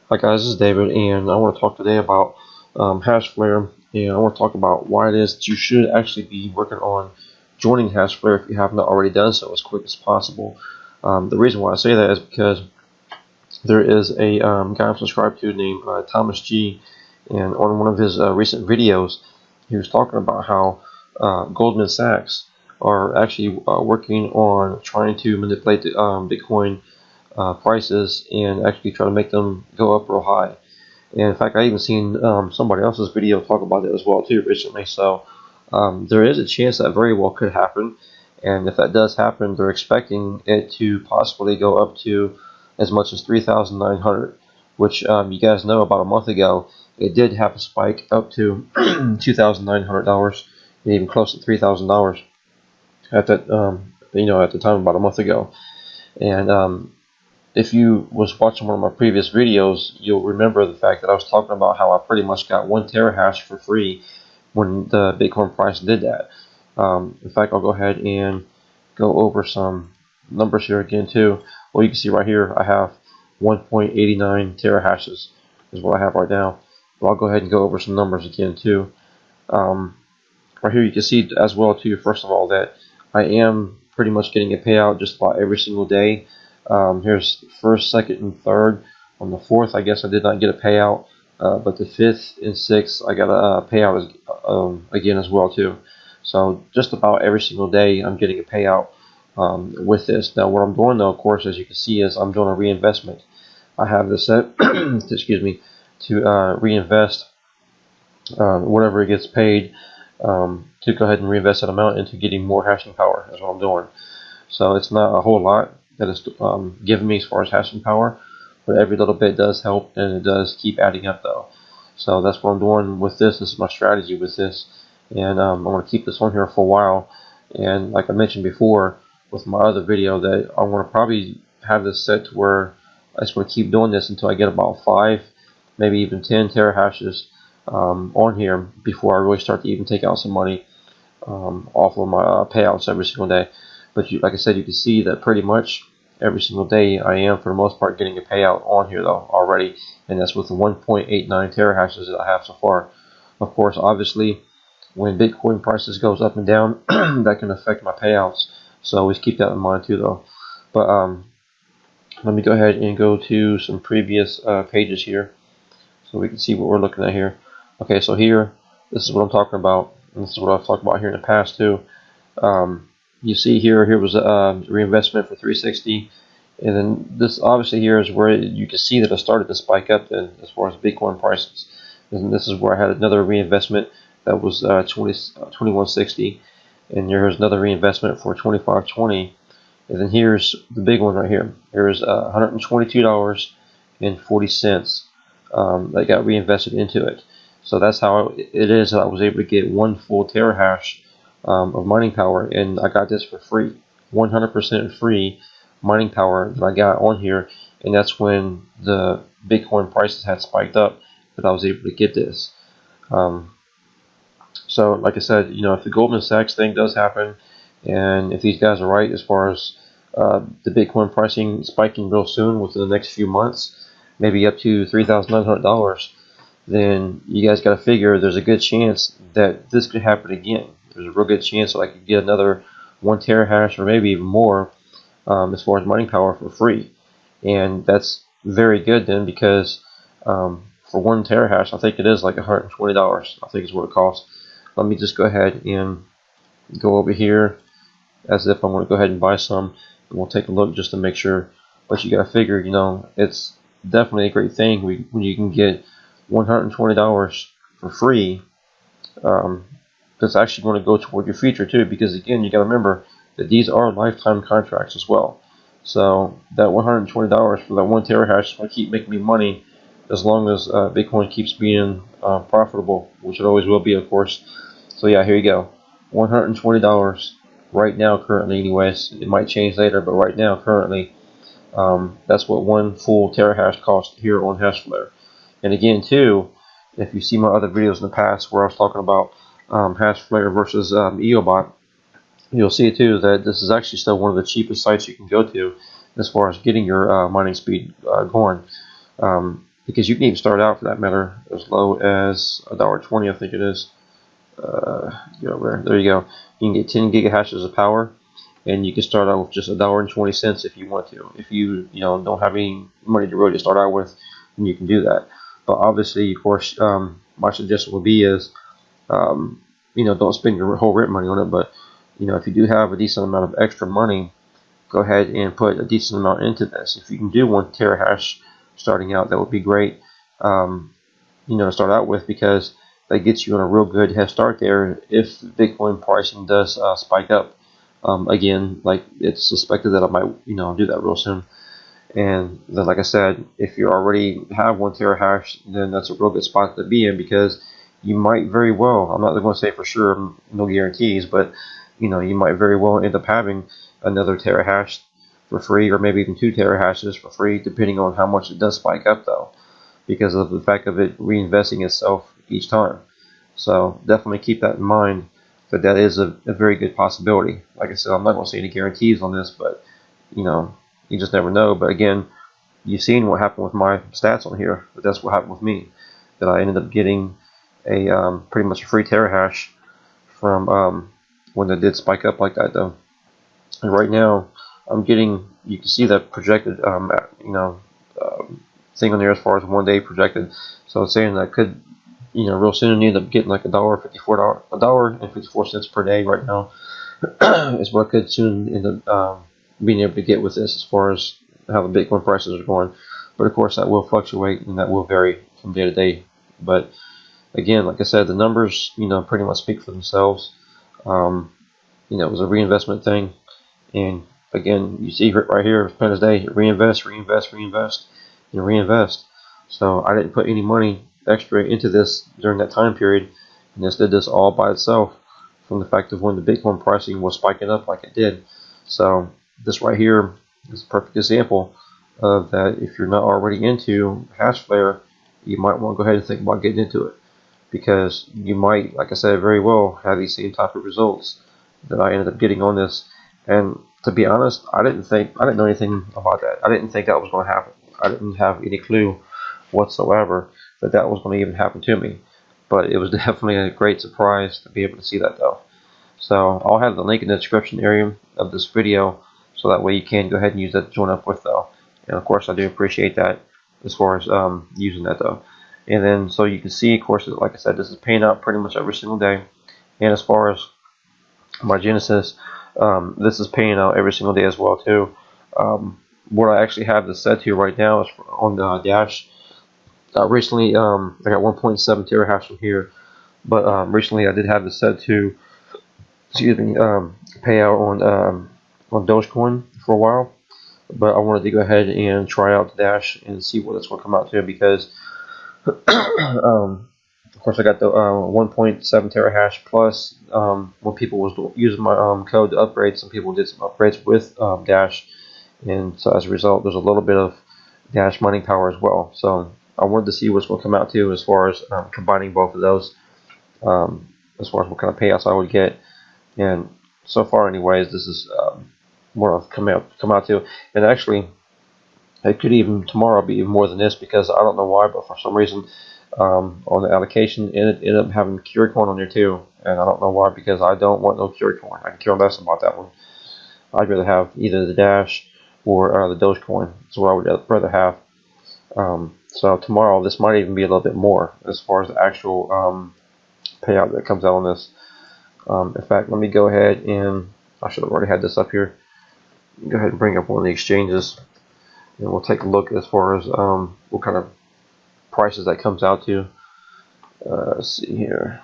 Hi guys, this is David, and I want to talk today about Hashflare, and I want to talk about why it is that you should actually be working on joining Hashflare if you have not already done so as quick as possible. The reason why I say that is because there is a guy I'm subscribed to named Thomas G, and on one of his recent videos, he was talking about how Goldman Sachs are actually working on trying to manipulate the Bitcoin prices and actually try to make them go up real high. And in fact, I even seen somebody else's video talk about it as well too recently. So there is a chance that very well could happen. And if that does happen, they're expecting it to possibly go up to as much as 3,900, which you guys know about a month ago, it did have a spike up to $2,900, and even close to $3,000 at that at the time about a month ago. And if you was watching one of my previous videos, you'll remember the fact that I was talking about how I pretty much got 1 terahash for free when the Bitcoin price did that. In fact, I'll go ahead and go over some numbers here again too. Well, you can see right here I have 1.89 terahashes is what I have right now. But I'll go ahead and go over some numbers again too. Right here you can see as well too, first of all, that I am pretty much getting a payout just about every single day. Here's first, second, and third. On the fourth, I guess I did not get a payout, but the fifth and sixth, I got a payout again as well too. So just about every single day, I'm getting a payout with this. Now, what I'm doing though, of course, as you can see, is I'm doing a reinvestment. I have this set, excuse me, to reinvest whatever it gets paid to go ahead and reinvest that amount into getting more hashing power. Is what I'm doing. So it's not a whole lot that is giving me as far as hashing power, but every little bit does help, and it does keep adding up though. So that's what I'm doing with this. This is my strategy with this, and I'm going to keep this on here for a while. And like I mentioned before with my other video, that I want to probably have this set to where I just want to keep doing this until I get about 5, maybe even 10 terahashes on here before I really start to even take out some money off of my payouts every single day. But like I said, you can see that pretty much every single day I am, for the most part, getting a payout on here though already, and that's with the 1.89 terahashes that I have so far. Of course, obviously, when Bitcoin prices goes up and down, that can affect my payouts. So always keep that in mind too, though. But let me go ahead and go to some previous pages here, so we can see what we're looking at here. Okay, so here, this is what I'm talking about, and this is what I've talked about here in the past too. You see here was a reinvestment for 360, and then this obviously here is where you can see that I started to spike up then as far as Bitcoin prices. And this is where I had another reinvestment that was 2160, and here's another reinvestment for 2520, and then here's the big one right here. Here's $122.40 that got reinvested into it. So that's how it is that I was able to get 1 full terahash of mining power, and I got this for free, 100% free mining power that I got on here, and that's when the Bitcoin prices had spiked up that I was able to get this. So like I said, if the Goldman Sachs thing does happen, and if these guys are right as far as the Bitcoin pricing spiking real soon within the next few months, maybe up to $3,900, then you guys got to figure there's a good chance that this could happen again. There's a real good chance that I could get another 1 terahash or maybe even more as far as mining power for free. And that's very good then, because for 1 terahash, I think it is like $120, I think is what it costs. Let me just go ahead and go over here as if I want to go ahead and buy some, and we'll take a look just to make sure. But you got to figure, it's definitely a great thing when you can get $120 for free. That's actually going to go toward your future too, because again, you got to remember that these are lifetime contracts as well. So that $120 for that 1 terahash is going to keep making me money as long as Bitcoin keeps being profitable, which it always will be, of course. So yeah, here you go, $120 right now, currently. Anyways, it might change later, but right now, currently, that's what 1 full terahash costs here on Hashflare. And again, too, if you see my other videos in the past where I was talking about Hashflare versus EOBot, you'll see too that this is actually still one of the cheapest sites you can go to as far as getting your mining speed going. because you can even start out, for that matter, as low as $1.20, I think it is. Get over there. There you go. You can get 10 gigahashes of power, and you can start out with just $1.20 if you want to. If you don't have any money to really start out with, then you can do that. But obviously, of course, my suggestion would be is, don't spend your whole rent money on it. But if you do have a decent amount of extra money, go ahead and put a decent amount into this. If you can do 1 terahash starting out, that would be great. To start out with, because that gets you on a real good head start there if Bitcoin pricing does spike up again, like it's suspected that I might do that real soon. And then, like I said, if you already have 1 terahash, then that's a real good spot to be in, because you might very well, I'm not going to say for sure, no guarantees, but you might very well end up having another terahash for free, or maybe even 2 terahashes for free, depending on how much it does spike up, though, because of the fact of it reinvesting itself each time. So definitely keep that in mind, that is a very good possibility. Like I said, I'm not going to say any guarantees on this, but you just never know. But again, you've seen what happened with my stats on here, but that's what happened with me, that I ended up getting a pretty much a free terahash from when it did spike up like that, though. And right now I'm getting, you can see that projected thing on there as far as 1 day projected. So it's saying that I could real soon end up getting like $1.54 per day right now is what I could soon end up being able to get with this, as far as how the Bitcoin prices are going. But of course that will fluctuate and that will vary from day to day. But again, like I said, the numbers pretty much speak for themselves. It was a reinvestment thing, and again, you see right here, plain as day, reinvest, reinvest, reinvest, and reinvest. So I didn't put any money extra into this during that time period, and this did this all by itself from the fact of when the Bitcoin pricing was spiking up like it did. So this right here is a perfect example of that. If you're not already into Hashflare, you might want to go ahead and think about getting into it, because you might, like I said, very well have these same type of results that I ended up getting on this. And to be honest, I didn't know anything about that. I didn't think that was going to happen. I didn't have any clue whatsoever that was going to even happen to me. But it was definitely a great surprise to be able to see that, though. So I'll have the link in the description area of this video, so that way you can go ahead and use that to join up with, though. And of course I do appreciate that as far as using that, though. And then so you can see, of course, like I said, this is paying out pretty much every single day. And as far as my Genesis, this is paying out every single day as well too. What I actually have this set to right now is on the Dash. Recently, I got 1.7 terahash from here, but recently I did have this set to, pay out on Dogecoin for a while. But I wanted to go ahead and try out the Dash and see what it's going to come out to, because of course I got the 1.7 terahash plus. When people was using my code to upgrade, some people did some upgrades with Dash, and so as a result, there's a little bit of Dash mining power as well. So I wanted to see what's going to come out to as far as combining both of those, as far as what kind of payouts I would get. And so far, anyways, this is what I've come out to. And actually, it could even tomorrow be even more than this, because I don't know why, but for some reason on the allocation it ended up having Curecoin on there too, and I don't know why, because I don't want no Curecoin. I can care less about that one. I'd rather have either the Dash or the Dogecoin. That's what I would rather have. So tomorrow this might even be a little bit more as far as the actual payout that comes out on this. In fact, let me go ahead and, I should have already had this up here. Go ahead and bring up one of the exchanges, and we'll take a look as far as what kind of prices that comes out to. Let's see here.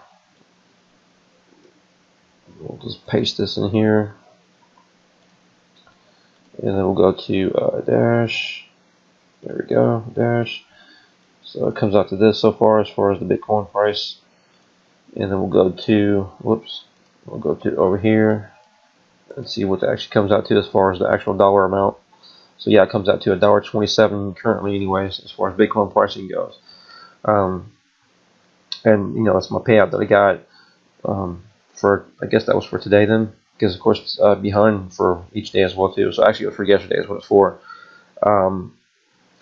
We'll just paste this in here, and then we'll go to Dash. There we go, Dash. So it comes out to this so far as the Bitcoin price, and then we'll go to we'll go to over here and see what that actually comes out to as far as the actual dollar amount. So yeah, it comes out to $1.27 currently, anyways, as far as Bitcoin pricing goes. And that's my payout that I got for, I guess that was for today then, because of course it's behind for each day as well too. So actually it was for yesterday is what it's for.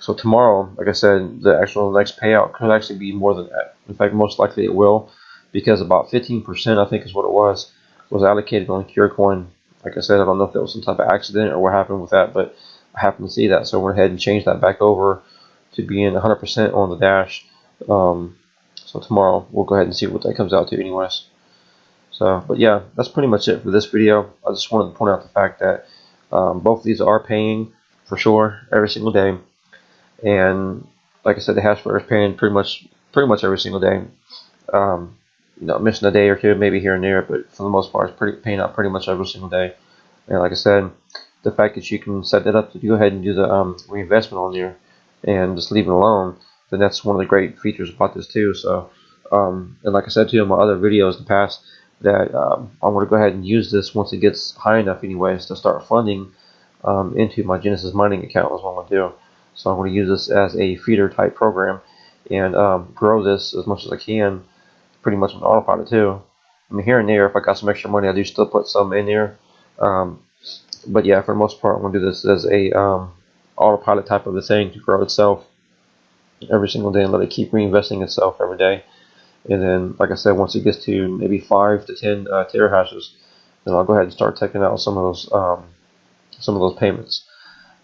So tomorrow, like I said, the actual next payout could actually be more than that. In fact, most likely it will, because about 15%, I think is what it was allocated on CureCoin. Like I said, I don't know if that was some type of accident or what happened with that, but I happened to see that, so I went ahead and changed that back over to being 100% on the Dash. So tomorrow we'll go ahead and see what that comes out to, anyways. So, but yeah, that's pretty much it for this video. I just wanted to point out the fact that both of these are paying for sure every single day. And like I said, the Hashflare is paying pretty much every single day. Missing a day or two, maybe here and there, but for the most part, it's paying out pretty much every single day. And like I said, the fact that you can set that up to go ahead and do the reinvestment on there and just leave it alone, then that's one of the great features about this too. So, and like I said to you in my other videos in the past, that I want to go ahead and use this once it gets high enough, anyways, to start funding into my Genesis mining account. Is what I'm going to do. So I'm going to use this as a feeder type program and grow this as much as I can, pretty much on autopilot too. I mean, here and there, if I got some extra money, I do still put some in there. But yeah, for the most part, I'm going to do this as a autopilot type of a thing to grow itself every single day and let it keep reinvesting itself every day. And then, like I said, once it gets to maybe 5 to 10 terahashes, then I'll go ahead and start taking out some of those payments.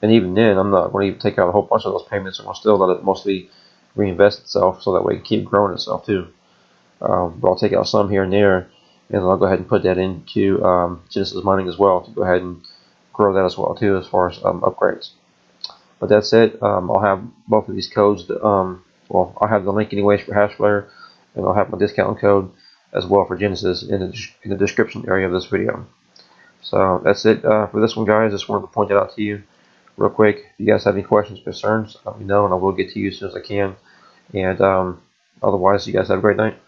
And even then, I'm not going to even take out a whole bunch of those payments. I'm going to still let it mostly reinvest itself, so that way it can keep growing itself too. But I'll take out some here and there, and then I'll go ahead and put that into Genesis mining as well to go ahead and grow that as well too, as far as upgrades. But that's it. I'll have both of these codes. Well, I'll have the link anyways for Hashflare, and I'll have my discount code as well for Genesis in the description area of this video. So that's it for this one, guys. Just wanted to point that out to you real quick. If you guys have any questions, concerns, let me know, and I will get to you as soon as I can. And otherwise, you guys have a great night.